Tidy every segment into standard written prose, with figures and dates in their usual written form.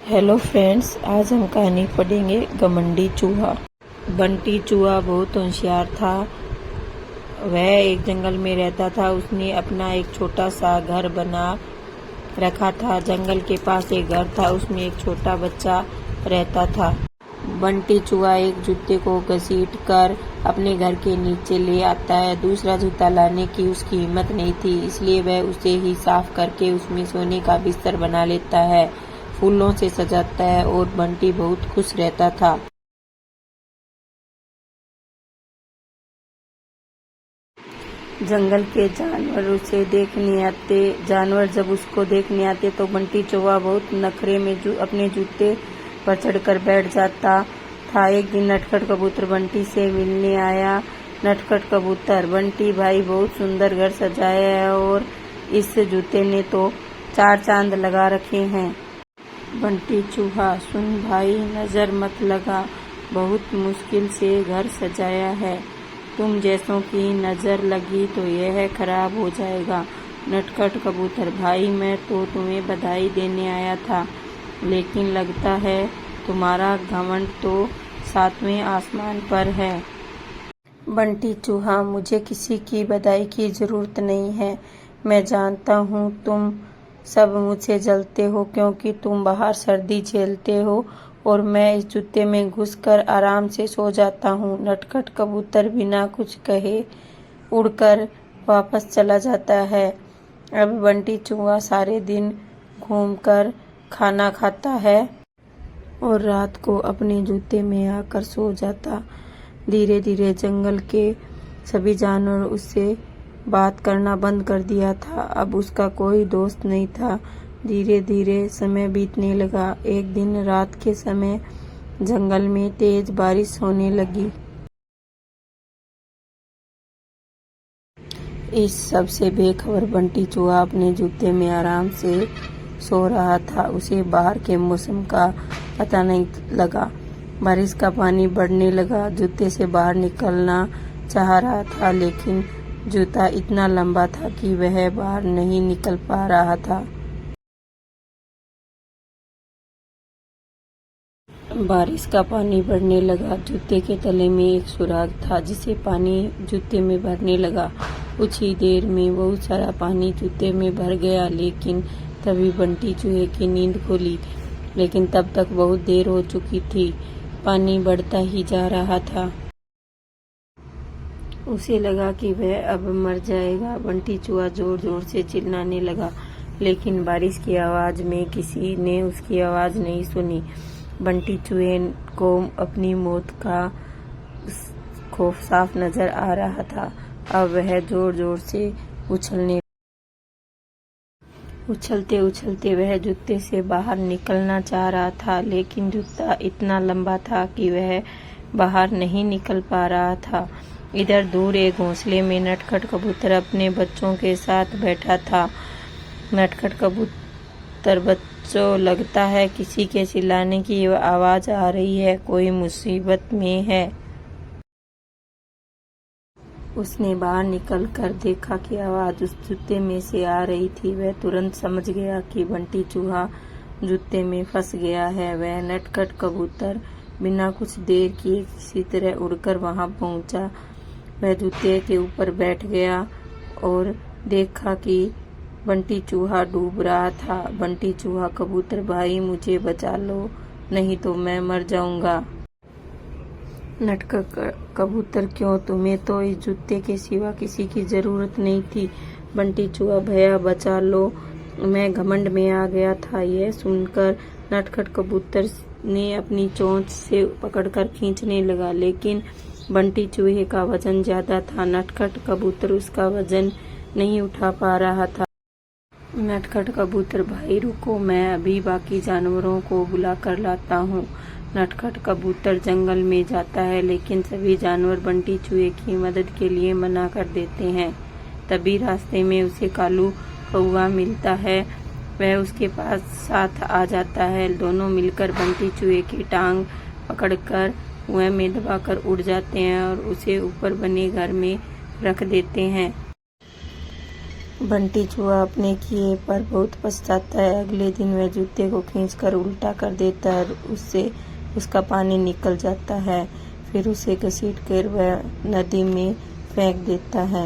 Hello friends, आज हम कहानी पढ़ेंगे घमंडी चूहा। बंटी चूहा बहुत होशियार था। वह एक जंगल में रहता था। उसने अपना एक छोटा सा घर बना रखा था। जंगल के पास एक घर था, उसमें एक छोटा बच्चा रहता था। बंटी चूहा एक जूते को घसीट कर अपने घर के नीचे ले आता है। दूसरा जूता लाने की उसकी हिम्मत नहीं थी, इसलिए वह उसे ही साफ करके उसमें सोने का बिस्तर बना लेता है, फूलों से सजाता है और बंटी बहुत खुश रहता था। जंगल के जानवर जब उसको देखने आते तो बंटी चूहा बहुत नखरे में अपने जूते पर चढ़कर बैठ जाता था। एक दिन नटखट कबूतर बंटी से मिलने आया। नटखट कबूतर: बंटी भाई, बहुत सुंदर घर सजाया है और इस जूते ने तो 4 चांद लगा रखे हैं। बंटी चूहा: सुन भाई, नजर मत लगा, बहुत मुश्किल से घर सजाया है। तुम जैसों की नजर लगी तो यह खराब हो जाएगा। नटखट कबूतर: भाई, मैं तो तुम्हें बधाई देने आया था, लेकिन लगता है तुम्हारा घमंड तो 7वें आसमान पर है। बंटी चूहा: मुझे किसी की बधाई की जरूरत नहीं है। मैं जानता हूँ तुम सब मुझसे जलते हो क्योंकि तुम बाहर सर्दी झेलते हो और मैं इस जूते में घुसकर आराम से सो जाता हूँ। नटखट कबूतर बिना कुछ कहे उड़कर वापस चला जाता है। अब बंटी चूहा सारे दिन घूमकर खाना खाता है और रात को अपने जूते में आकर सो जाता। धीरे धीरे जंगल के सभी जानवर उससे बात करना बंद कर दिया था। अब उसका कोई दोस्त नहीं था। धीरे धीरे समय बीतने लगा। एक दिन रात के समय जंगल में तेज बारिश होने लगी। इस सब से बेखबर बंटी चूहा अपने जूते में आराम से सो रहा था। उसे बाहर के मौसम का पता नहीं लगा। बारिश का पानी बढ़ने लगा। जूते से बाहर निकलना चाह रहा था, लेकिन जूता इतना लंबा था कि वह बाहर नहीं निकल पा रहा था। बारिश का पानी बढ़ने लगा। जूते के तले में एक सुराग था, जिसे पानी जूते में भरने लगा। कुछ ही देर में बहुत सारा पानी जूते में भर गया, लेकिन तभी बंटी चूहे की नींद खुली। लेकिन तब तक बहुत देर हो चुकी थी। पानी बढ़ता ही जा रहा था। उसे लगा कि वह अब मर जाएगा। बंटी चूहा जोर जोर से चिल्लाने लगा, लेकिन बारिश की आवाज में किसी ने उसकी आवाज नहीं सुनी। बंटी चूहे को अपनी मौत का खौफ साफ नजर आ रहा था। अब वह जोर जोर से उछलते उछलते वह जूते से बाहर निकलना चाह रहा था, लेकिन जूता इतना लंबा था कि वह बाहर नहीं निकल पा रहा था। इधर दूर एक घोंसले में नटखट कबूतर अपने बच्चों के साथ बैठा था। नटखट कबूतर: बच्चों, लगता है किसी के चिल्लाने की आवाज आ रही है, कोई मुसीबत में है। उसने बाहर निकलकर देखा कि आवाज उस जूते में से आ रही थी। वह तुरंत समझ गया कि बंटी चूहा जूते में फंस गया है। वह नटखट कबूतर बिना कुछ देर किए किसी तरह उड़कर वहां पहुंचा। वह जूते के ऊपर बैठ गया और देखा कि बंटी चूहा डूब रहा था। बंटी चूहा: कबूतर भाई, मुझे बचा लो, नहीं तो मैं मर जाऊंगा। नटखट कबूतर: क्यों, तुम्हें तो इस जूते के सिवा किसी की जरूरत नहीं थी। बंटी चूहा: भैया बचा लो, मैं घमंड में आ गया था। यह सुनकर नटखट कबूतर ने अपनी चोंच से पकड़कर खींचने लगा, लेकिन बंटी चूहे का वजन ज्यादा था। नटखट कबूतर उसका वजन नहीं उठा पा रहा था। नटखट कबूतर: भाई रुको, मैं अभी बाकी जानवरों को बुला कर लाता हूँ। नटखट कबूतर जंगल में जाता है, लेकिन सभी जानवर बंटी चूहे की मदद के लिए मना कर देते हैं। तभी रास्ते में उसे कालू कौआ मिलता है। वह उसके पास साथ आ जाता है। दोनों मिलकर बंटी चूहे की टांग पकड़कर कुएं में दबाकर उड़ जाते हैं और उसे ऊपर बने घर में रख देते हैं। बंटी चूहा अपने किए पर बहुत पछताता है। अगले दिन वह जूते को खींचकर उल्टा कर देता है और उससे उसका पानी निकल जाता है। फिर उसे घसीटकर वह नदी में फेंक देता है।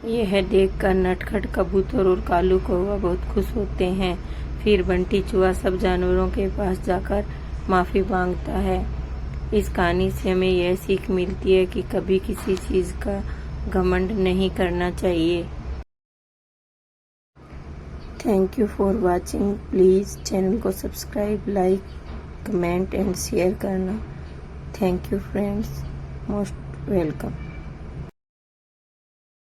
यह देखकर नटखट, कबूतर और कालू कौवा बहुत खुश होते हैं। फिर बंटी चूहा सब जानवरों के पास जाकर माफी मांगता है। इस कहानी से हमें यह सीख मिलती है कि कभी किसी चीज का घमंड नहीं करना चाहिए। Thank you for watching. Please channel को subscribe, like, comment and share करना। Thank you friends, most welcome.